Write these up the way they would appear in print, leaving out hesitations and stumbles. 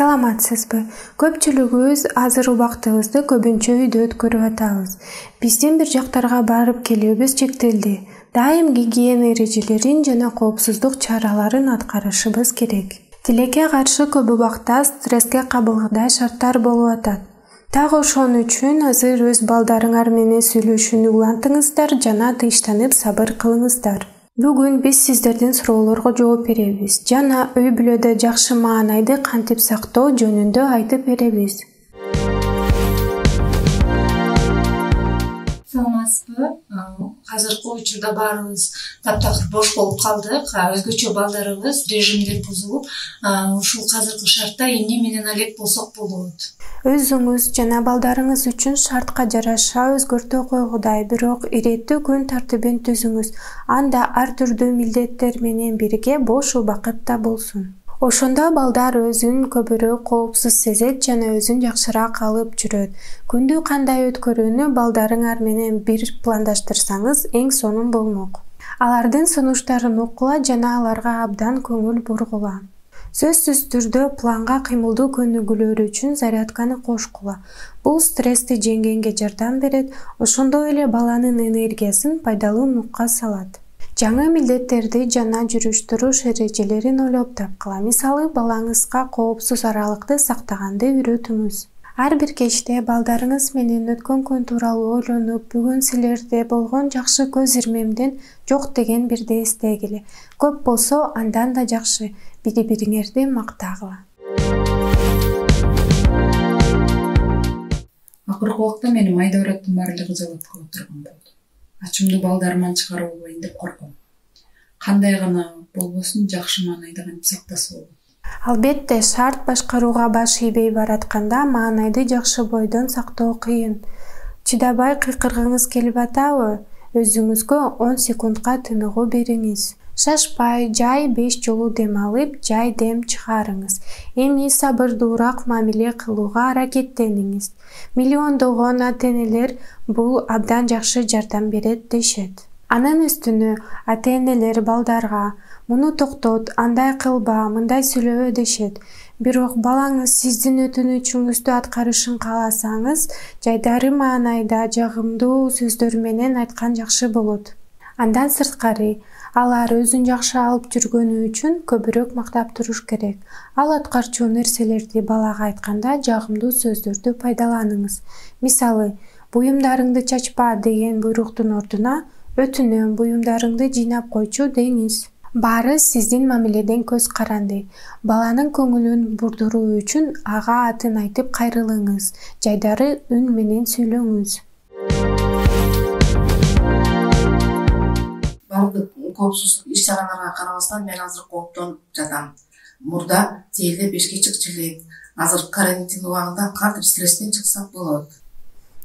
Саламатсызбы? Көпчүлүгүбүз азыр убактыбызды көбүнчө үйдө өткөрүп атабыз. Биздин бир жактарга барып келүүбүз чектелди. Дайым гигиена эрежелерин жана коопсуздук чараларын аткарышыбыз керек. Тилекке каршы көп убакта стресске кабылгыдай шарттар болуп атат. Так ошон үчүн азыр өз балдарыңар менен сүйлөшүүнү улантыңыздар жана тынчтанып сабыр кылыңыздар. Бүгүн биз сиздердин суроолорго жооп беребиз жана үй бүлөдө жакшы маанайды кантип сактоо жөнүндө айтып беребиз. Саламатсызбы? Азыркы учурда баарыбыз таптакыр бош болуп калдык. Өзгөчө балдарыбыз режимдер бузулуп, ушул азыркы шартта эмне менен алек болсок болот? Өзүңүз жана балдарыңыз үчүн шартка жараша өзгөртө койгудай, бирок иреттүү күн тартибин түзүңүз. Анда ар түрдүү милдеттер менен бирге бош убакыт да болсун. Ошондо балдар өзүн көбүрөөк коопсуз сезет жана өзүн жакшыраак алып жүрөт. Күндү кандай өткөрүүнү балдарыңар менен бир пландаштырсаңыз эң сонун болмок. Алардын сунуштарын окула жана аларга абдан көңүл бургула. Сөзсүз түрдө планга кыймылдуу көнүгүүлөр үчүн зарядканы кошкула. Бул стрессти жеңгенге жардам берет, ошондой эле баланын энергиясын пайдалуу нукка салат. Жаңы милдеттерди жана жүрүш-туруш эрежелерин ойлоп тапкыла. Мисалы, балаңызга коопсуз аралыкты сактаганды үйрөтүңүз. Ар бир кечте балдарыңыз менен өткөн күн тууралуу ойлонуп, бүгүн силерде болгон жакшы көз ирмемден жок деген бирди эстегиле. Көп болсо андан да жакшы. Бири-бириңерди мактагыла. Акыркы убакта мени майда ураттын баары эле кызыгып отурган болду. Ачымды балдарыман чыгарып албайын деп корком. Кандай гана болбосун жакшы маанайды кантип сактаса болот? Албетте, шарт башкарууга баш ийбей баратканда маанайды жакшы бойдон сактоо кыйын. Чыдабай кыйкыргыңыз келип атабы? Өзүңүзгө 10 секундка тыныгуу бериңиз. Шашпай, жай 5 жолу дем алып, жай дем чыгарыңыз. Эми сабырдуураак мамиле кылууга аракеттениңиз. Миллиондогон ата-энелер бул абдан жакшы жардам берет дешет. Анын үстүнө ата-энелер балдарга муну токтот, андай кылба, мындай сүйлөбө дешет. Бирок балаңыз сиздин өтүнүчүңүздү аткарышын кааласаңыз, жайдары маанайда жагымдуу сөздөр менен айткан жакшы болот. Андан сырткары, алар өзүн жакшы алып жүргөнү үчүн көбүрөөк мактап туруш керек. Ал аткарчу нерселерди балага айтканда жагымдуу сөздөрдү пайдаланыңыз. Мисалы, буюмдарыңды чачпа деген буйруктун ордуна өтүнөм, буюмдарыңды жыйнап койчу деңиз. Баары сиздин мамиледен көз каранды. Баланын көңүлүн бурдуруу үчүн ага атын айтып кайрылыңыз. Жайдары үн менен сүйлөңүз. Бардык коопсуздук иш-чараларга карабастан мен азыр кооптонуп жатам. Мурда тегелеп эшикке чыкчу элек. Азыр карантин убагында кантип стресстен чыксак болот?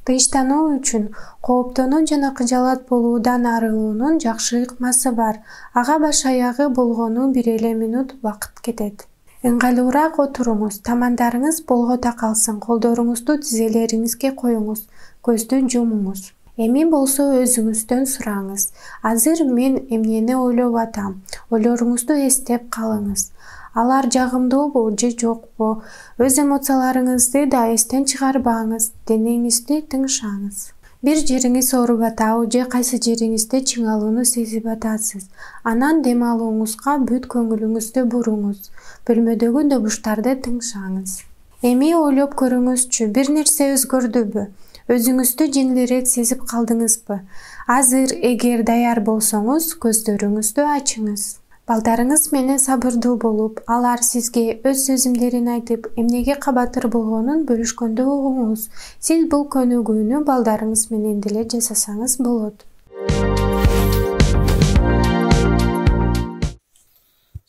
Тынчтануу үчүн кооптонуу жана кыжаалат болуудан арылуунун жакшы ыкмасы бар. Ага баш аягы болгону 1 минут убакыт кетет. Ыңгайлуураак отуруңуз, тамандарыңыз болгота калсын, колдоруңузду тизелериңизге коюңуз, көздү жумуңуз. Эми болсо өзүңүздөн сураңыз. Азыр мен эмнени ойлоп атам? Ойлоруңузду эстеп калыңыз. Алар жагымдуубу же жокпу? Өз эмоцияларыңызды да эстен чыгарбаңыз, денеңизди тыңшаңыз. Бир жериңиз ооруп атабы же кайсы жериңизде чыңалууну сезип атасыз. Анан дем алууңузга бүт көңүлүңүздү буруңуз. Бөлмөдөгү добуштарды тыңшаңыз. Эми ойлоп көрүңүзчү, бир нерсе өзгөрдүбү? Өзүңүздү жеңилирээк сезип калдыңызбы? Азыр эгер даяр болсоңуз, көздөрүңүздү ачыңыз. Балдарыңыз менен сабырдуу болуп, алар сизге өз сезимдерин айтып, эмнеге кабатыр болгонун бөлүшкөндө угуңуз. Сиз бул көнүгүүнү балдарыңыз менен деле жасасаңыз болот.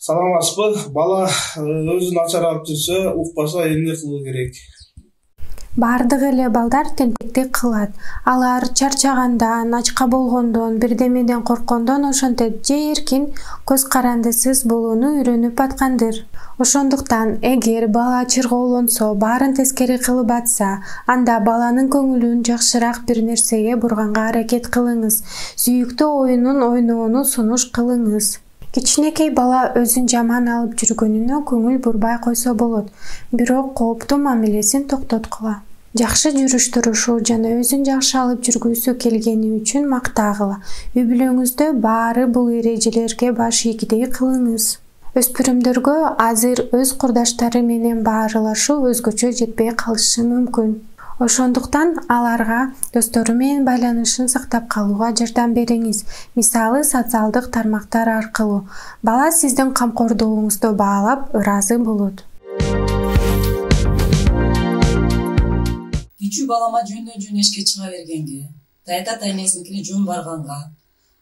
Саламатсызбы? Бала өзүн начар алып жүрсө, укпаса эмне кылуу керек? Бардык эле балдар тентектик кылат. Алар чарчагандан, ачка болгондон, бирдемеден корккондон ошентет же эркин көз карандысыз болууну үйрөнүп аткандыр. Ошондуктан, эгер бала чыргоолонсо, баарын тескери кылып атса, анда баланын көңүлүн жакшыраак бир нерсеге бурганга аракет кылыңыз. Сүйүктүү оюнун ойноону сунуш кылыңыз. Кичинекей бала өзүн жаман алып жүргөнүнө көңүл бурбай койсо болот, бирок кооптуу мамилесин токтоткула. Жакшы жүрүш-турушу жана өзүн жакшы алып жүргүсү келгени үчүн мактагыла. Үй бүлөңүздө баары бул эрежелерге баш ийгидей кылыңыз. Өспүрүмдөргө азыр өз курдаштары менен баарылашуу өзгөчө жетпей калышы мүмкүн. Ошондуктан аларга достору менен байланышын сактап калууга жардам бериңиз. Мисалы, социалдык тармактар аркылуу. Бала сиздин камкордугуңузду баалап, ыраазы болот. Кичүү балама жөн эшикке чыга бергенге, тайта-тайнесиникине жөн барганга,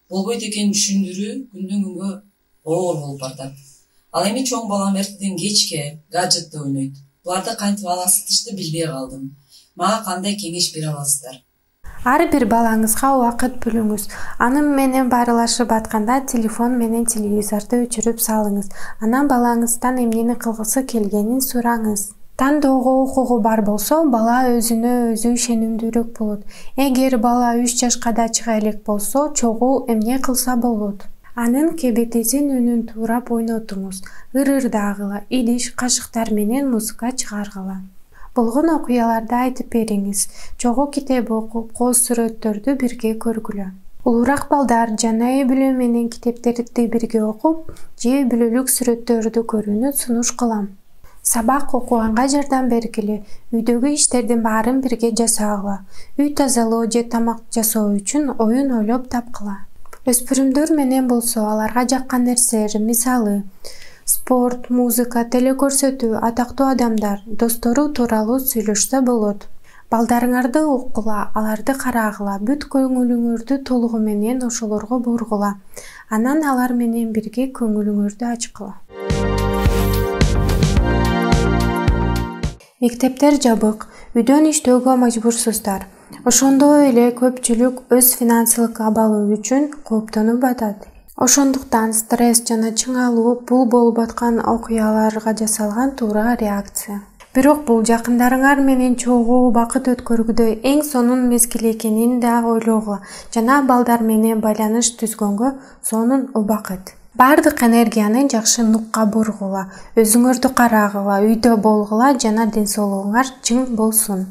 болбойт экенин түшүндүрүү күндөн күнгө оор болуп баратат. Ал эми чоң балам эртеден кечке гаджетте ойнойт. Буларды кантип аластышты билбей калдым. Мага кандай кеңеш бере аласыздар? Ар бир балаңызга убакыт бөлүңүз. Анын менен баарылашып атканда телефон менен телевизорду өчүрүп салыңыз. Анан балаңыздан эмнени кылгысы келгенин сураңыз. Тандоого укугу бар болсо, бала өзүнө өзү ишенимдүүрөөк болот. Эгер бала 3 жашка да чыга элек болсо, чогуу эмне кылса болот? Анын кебетесин үнүн туурап ойнотуңуз. Ырырдагыла, идиш, кашыктар менен музыка чыгаргыла. Болгон окуяларды айтып бериңиз. Чогуу китеп окуп, кооз сүрөттөрдү бирге көргүлө. Улуураак балдар жана үй бүлө менен китептерди бирге окуп, же үй бүлөлүк сүрөттөрдү көрүүнү сунуш кылам. Сабак окуганга жардам бергиле. Үйдөгү иштердин баарын бирге жасагыла. Үй тазалоо же тамак жасоо үчүн оюн ойлоп тапкыла. Өспүрүмдөр менен болсо, аларга жаккан нерселер, мисалы, спорт, музыка, телекөрсөтүү, атактуу адамдар, достору тууралуу сүйлөшсө болот. Балдарыңарды уккула, аларды карагыла, бүт көңүлүңөрдү толугу менен ошолорго бургула. Анан алар менен бирге көңүлүңөрдү ачкыла. Мектептер жабык, үйдөн иштөөгө мажбурсуздар. Ошондой эле көпчүлүк өз финансылык абалы үчүн кооптонуп атат. Ошондуктан стресс жана чыңалуу бул болуп аткан окуяларга жасалган туура реакция. Бирок бул жакындарыңар менен чогуу убакыт өткөргүдө эң сонун мезгил экенин да ойлогула жана балдар менен байланыш түзгөнгө сонун убакыт. Бардык энергияны жакшы нукка бургула, өзүңөрдү карагыла, үйдө болгула жана ден соолугуңар чың болсун.